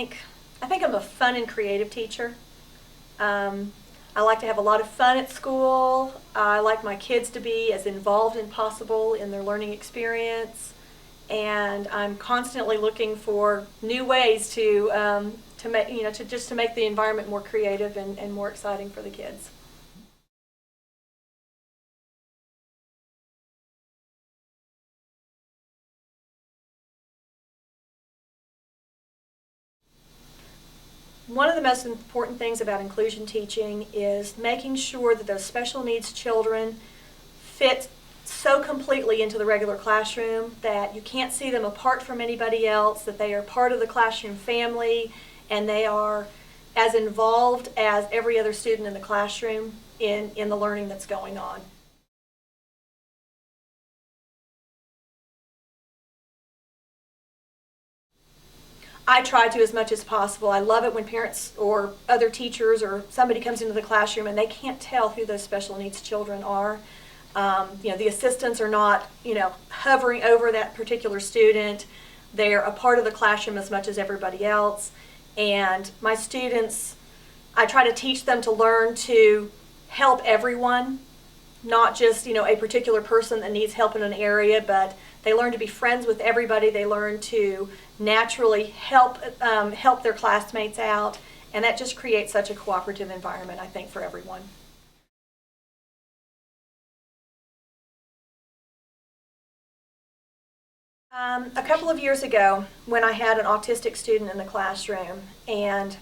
think I'm a fun and creative teacher. I like to have a lot of fun at school. I like my kids to be as involved as possible in their learning experience, and I'm constantly looking for new ways to make to make the environment more creative and more exciting for the kids. One of the most important things about inclusion teaching is making sure that those special needs children fit so completely into the regular classroom that you can't see them apart from anybody else, that they are part of the classroom family, and they are as involved as every other student in the classroom in the learning that's going on. I try to as much as possible. I love it when parents or other teachers or somebody comes into the classroom and they can't tell who those special needs children are. The assistants are not, hovering over that particular student. They're a part of the classroom as much as everybody else. And my students, I try to teach them to learn to help everyone, not just, a particular person that needs help in an area, but they learn to be friends with everybody. They learn to naturally help their classmates out, and that just creates such a cooperative environment, I think, for everyone. A couple of years ago, when I had an autistic student in the classroom, and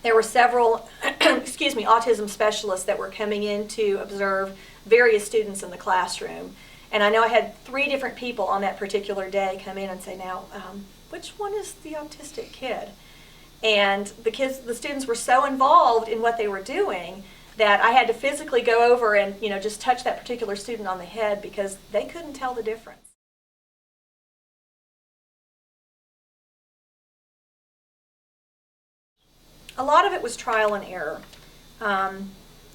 there were several autism specialists that were coming in to observe various students in the classroom. And I know I had 3 different people on that particular day come in and say, now, which one is the autistic kid? And the students were so involved in what they were doing that I had to physically go over and, just touch that particular student on the head because they couldn't tell the difference. A lot of it was trial and error.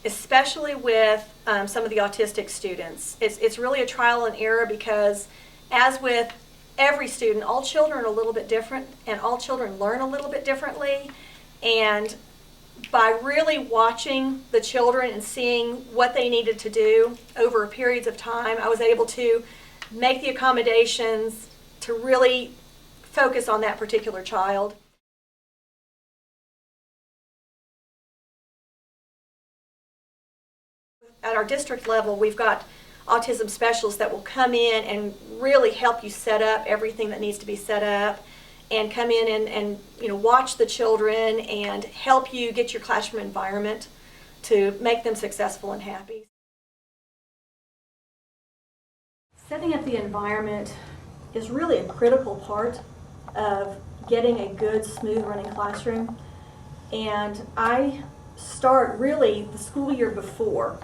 Especially with some of the autistic students. It's really a trial and error because, as with every student, all children are a little bit different and all children learn a little bit differently. And by really watching the children and seeing what they needed to do over periods of time, I was able to make the accommodations to really focus on that particular child. At our district level, we've got autism specialists that will come in and really help you set up everything that needs to be set up, and come in and watch the children and help you get your classroom environment to make them successful and happy. Setting up the environment is really a critical part of getting a good, smooth running classroom. And I start really the school year before,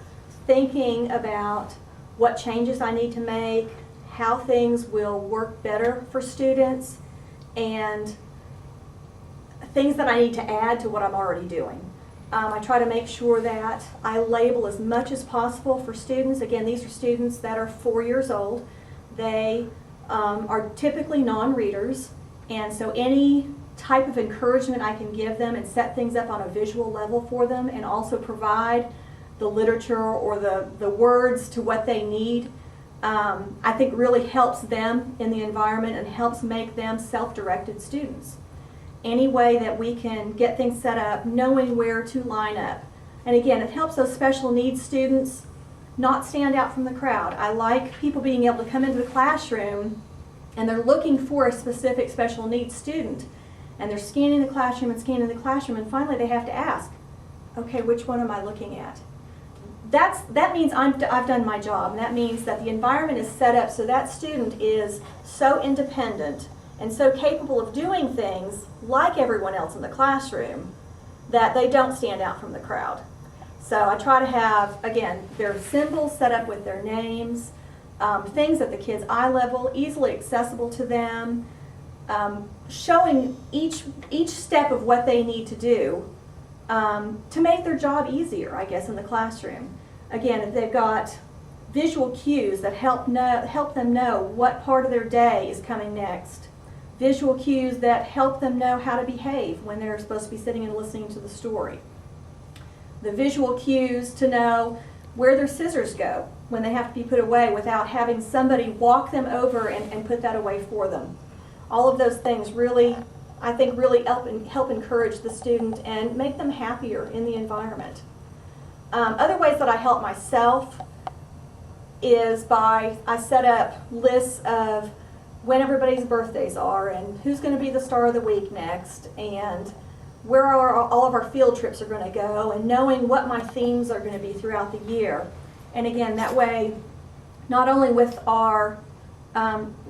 thinking about what changes I need to make, how things will work better for students, and things that I need to add to what I'm already doing. I try to make sure that I label as much as possible for students. Again, these are students that are 4 years old. They are typically non-readers, and so any type of encouragement I can give them and set things up on a visual level for them, and also provide the literature or the words to what they need, I think really helps them in the environment and helps make them self-directed students. Any way that we can get things set up, knowing where to line up. And again, it helps those special needs students not stand out from the crowd. I like people being able to come into the classroom and they're looking for a specific special needs student, and they're scanning the classroom and finally they have to ask, okay, which one am I looking at? That means I've done my job, and that means that the environment is set up so that student is so independent and so capable of doing things like everyone else in the classroom that they don't stand out from the crowd. So I try to have, again, their symbols set up with their names, things at the kids' eye level, easily accessible to them, showing each step of what they need to do to make their job easier, I guess, in the classroom. Again, if they've got visual cues that help them know what part of their day is coming next, visual cues that help them know how to behave when they're supposed to be sitting and listening to the story. The visual cues to know where their scissors go when they have to be put away without having somebody walk them over and put that away for them. All of those things really, I think, really help encourage the student and make them happier in the environment. Other ways that I help myself is I set up lists of when everybody's birthdays are and who's going to be the star of the week next and where all of our field trips are going to go, and knowing what my themes are going to be throughout the year. And again, that way, not only with our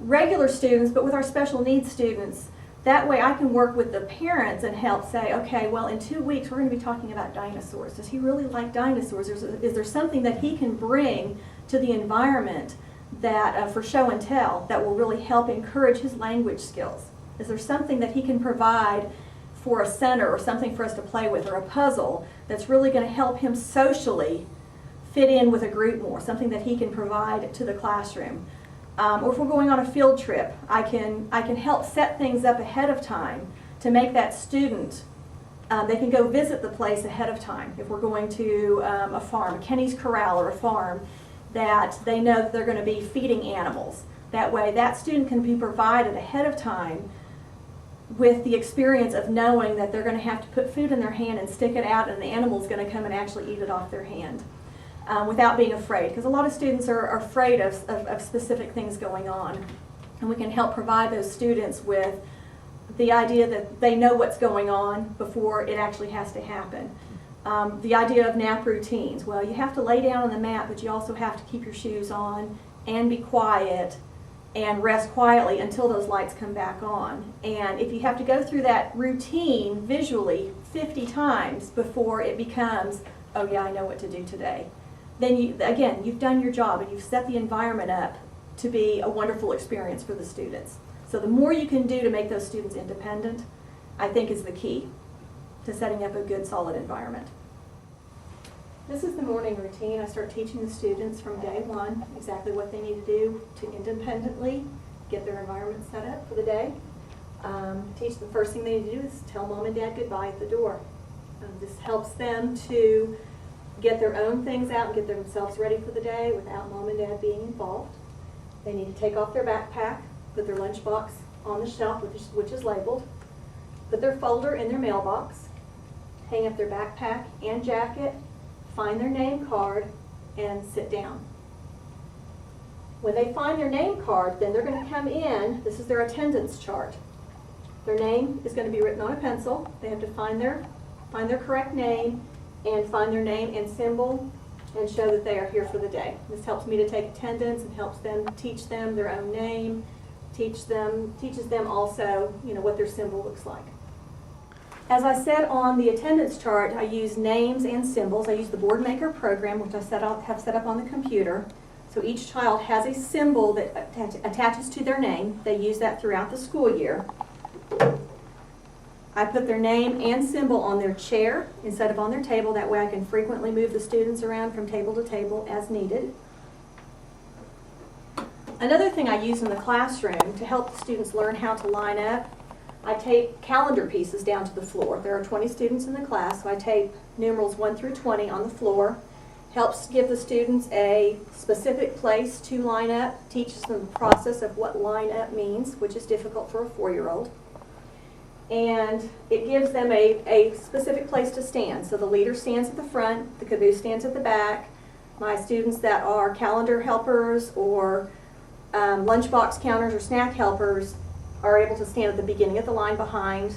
regular students, but with our special needs students, that way I can work with the parents and help say, okay, well, in 2 weeks we're going to be talking about dinosaurs. Does he really like dinosaurs? Is there something that he can bring to the environment that for show and tell that will really help encourage his language skills? Is there something that he can provide for a center or something for us to play with, or a puzzle that's really going to help him socially fit in with a group more, something that he can provide to the classroom? Or if we're going on a field trip, I can help set things up ahead of time to make that student, they can go visit the place ahead of time. If we're going to a farm, a Kenny's Corral or a farm, that they know that they're going to be feeding animals. That way that student can be provided ahead of time with the experience of knowing that they're going to have to put food in their hand and stick it out, and the animal's going to come and actually eat it off their hand without being afraid. Because a lot of students are afraid of specific things going on. And we can help provide those students with the idea that they know what's going on before it actually has to happen. The idea of nap routines. Well, you have to lay down on the mat, but you also have to keep your shoes on and be quiet and rest quietly until those lights come back on. And if you have to go through that routine visually 50 times before it becomes, oh yeah, I know what to do today, then you've done your job and you've set the environment up to be a wonderful experience for the students. So the more you can do to make those students independent, I think, is the key to setting up a good, solid environment. This is the morning routine. I start teaching the students from day one exactly what they need to do to independently get their environment set up for the day. Teach the first thing they need to do is tell mom and dad goodbye at the door. This helps them to get their own things out and get themselves ready for the day without mom and dad being involved. They need to take off their backpack, put their lunchbox on the shelf, which is labeled, put their folder in their mailbox, hang up their backpack and jacket, find their name card, and sit down. When they find their name card, then they're going to come in. This is their attendance chart. Their name is going to be written on a pencil. They have to find their correct name and find their name and symbol and show that they are here for the day. This helps me to take attendance and helps them teach them their own name, teaches them also, what their symbol looks like. As I said on the attendance chart, I use names and symbols. I use the Board Maker program, which I have set up on the computer. So each child has a symbol that attaches to their name. They use that throughout the school year. I put their name and symbol on their chair instead of on their table. That way I can frequently move the students around from table to table as needed. Another thing I use in the classroom to help the students learn how to line up, I tape calendar pieces down to the floor. There are 20 students in the class, so I tape numerals 1 through 20 on the floor. Helps give the students a specific place to line up, teaches them the process of what line up means, which is difficult for a 4-year-old. And it gives them a specific place to stand. So the leader stands at the front, the caboose stands at the back. My students that are calendar helpers or lunchbox counters or snack helpers are able to stand at the beginning of the line behind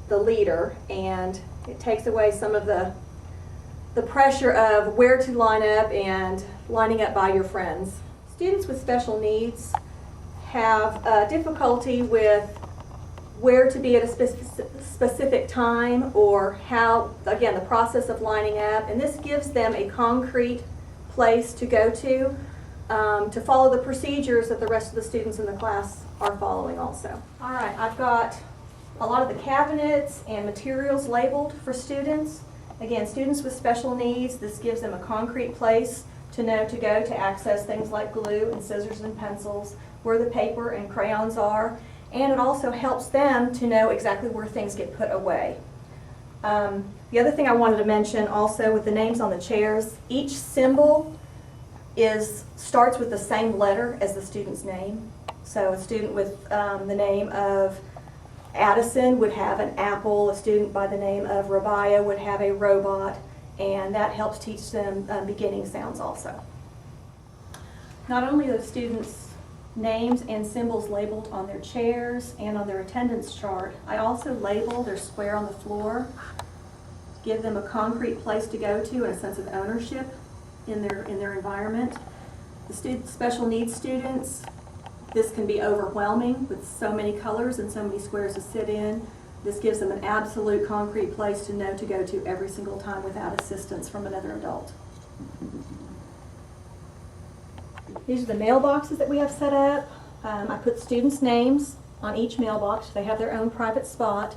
the leader, and it takes away some of the pressure of where to line up and lining up by your friends. Students with special needs have difficulty with where to be at a specific time, or how, again, the process of lining up, and this gives them a concrete place to go to follow the procedures that the rest of the students in the class are following also. All right, I've got a lot of the cabinets and materials labeled for students. Again, students with special needs, this gives them a concrete place to know to go to access things like glue and scissors and pencils, where the paper and crayons are, and it also helps them to know exactly where things get put away. The other thing I wanted to mention also with the names on the chairs, each symbol starts with the same letter as the student's name. So a student with the name of Addison would have an apple, a student by the name of Rabia would have a robot, and that helps teach them beginning sounds also. Not only are the students' names and symbols labeled on their chairs and on their attendance chart, I also label their square on the floor, give them a concrete place to go to and a sense of ownership in their environment. The special needs students, this can be overwhelming with so many colors and so many squares to sit in. This gives them an absolute concrete place to know to go to every single time without assistance from another adult. These are the mailboxes that we have set up. I put students' names on each mailbox. They have their own private spot.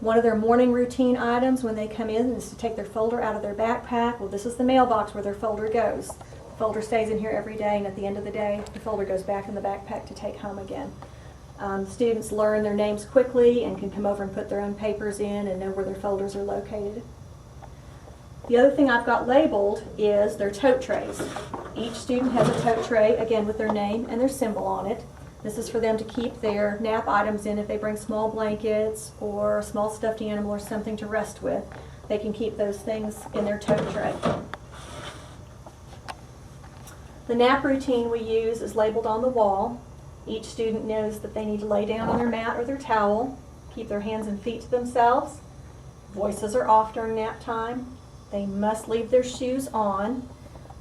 One of their morning routine items when they come in is to take their folder out of their backpack. Well, this is the mailbox where their folder goes. The folder stays in here every day, and at the end of the day, the folder goes back in the backpack to take home again. Students learn their names quickly and can come over and put their own papers in and know where their folders are located. The other thing I've got labeled is their tote trays. Each student has a tote tray, again with their name and their symbol on it. This is for them to keep their nap items in if they bring small blankets or a small stuffed animal or something to rest with. They can keep those things in their tote tray. The nap routine we use is labeled on the wall. Each student knows that they need to lay down on their mat or their towel, keep their hands and feet to themselves. Voices are off during nap time. They must leave their shoes on.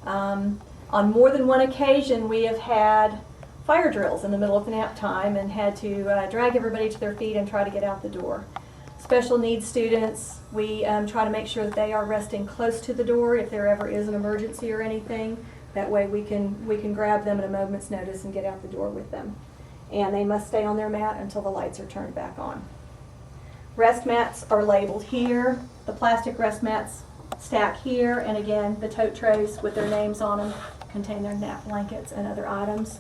On more than one occasion, we have had fire drills in the middle of nap time and had to drag everybody to their feet and try to get out the door. Special needs students, we try to make sure that they are resting close to the door if there ever is an emergency or anything. That way we can grab them at a moment's notice and get out the door with them. And they must stay on their mat until the lights are turned back on. Rest mats are labeled here. The plastic rest mats stack here, and again, the tote trays with their names on them contain their nap blankets and other items.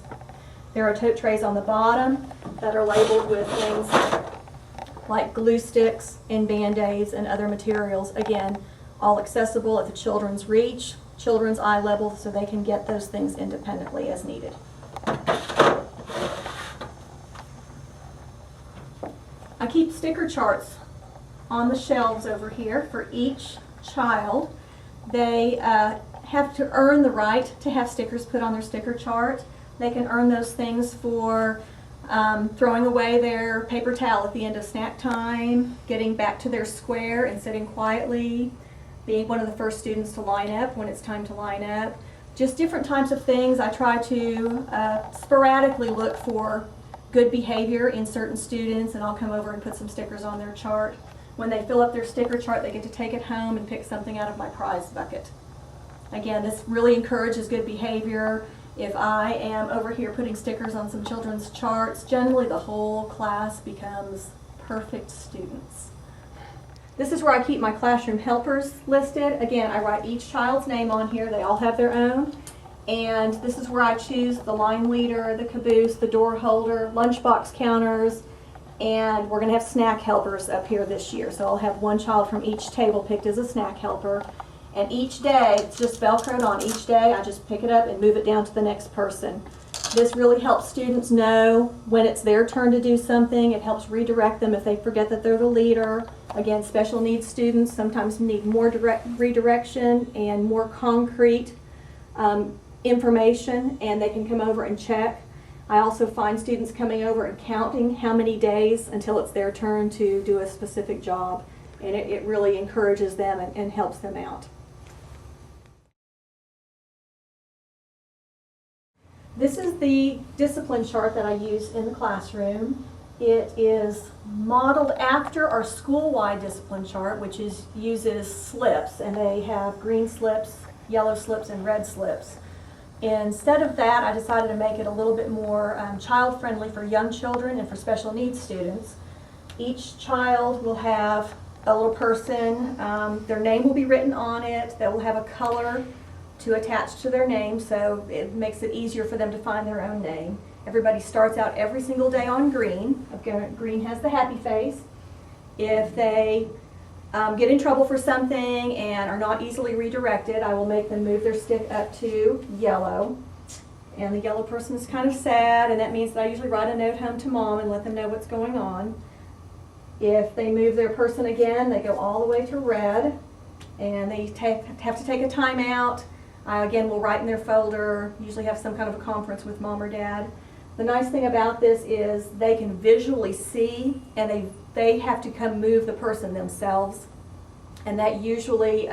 There are tote trays on the bottom that are labeled with things like glue sticks and Band-Aids and other materials. Again, all accessible at the children's reach, children's eye level, so they can get those things independently as needed. I keep sticker charts on the shelves over here for each child. They have to earn the right to have stickers put on their sticker chart. They can earn those things for throwing away their paper towel at the end of snack time, getting back to their square and sitting quietly, being one of the first students to line up when it's time to line up. Just different types of things. I try to sporadically look for good behavior in certain students, and I'll come over and put some stickers on their chart. When they fill up their sticker chart, they get to take it home and pick something out of my prize bucket. Again, this really encourages good behavior. If I am over here putting stickers on some children's charts, generally the whole class becomes perfect students. This is where I keep my classroom helpers listed. Again, I write each child's name on here. They all have their own. And this is where I choose the line leader, the caboose, the door holder, lunchbox counters, and we're going to have snack helpers up here this year. So I'll have one child from each table picked as a snack helper. And each day, it's just Velcroed on. Each day, I just pick it up and move it down to the next person. This really helps students know when it's their turn to do something. It helps redirect them if they forget that they're the leader. Again, special needs students sometimes need more redirection and more concrete information, and they can come over and check. I also find students coming over and counting how many days until it's their turn to do a specific job, and it really encourages them and helps them out. This is the discipline chart that I use in the classroom. It is modeled after our school-wide discipline chart, which uses slips, and they have green slips, yellow slips, and red slips. Instead of that, I decided to make it a little bit more child-friendly for young children and for special needs students. Each child will have a little person. Their name will be written on it. They will have a color to attach to their name, so it makes it easier for them to find their own name. Everybody starts out every single day on green. Green has the happy face. If they get in trouble for something and are not easily redirected, I will make them move their stick up to yellow. And the yellow person is kind of sad, and that means that I usually write a note home to mom and let them know what's going on. If they move their person again, they go all the way to red, and they have to take a time out. I again will write in their folder, usually have some kind of a conference with mom or dad. The nice thing about this is they can visually see, and they have to come move the person themselves, and that usually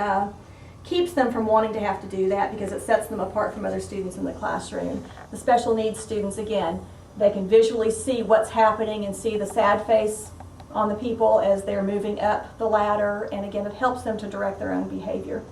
keeps them from wanting to have to do that because it sets them apart from other students in the classroom. The special needs students, again, they can visually see what's happening and see the sad face on the people as they're moving up the ladder, and again, it helps them to direct their own behavior.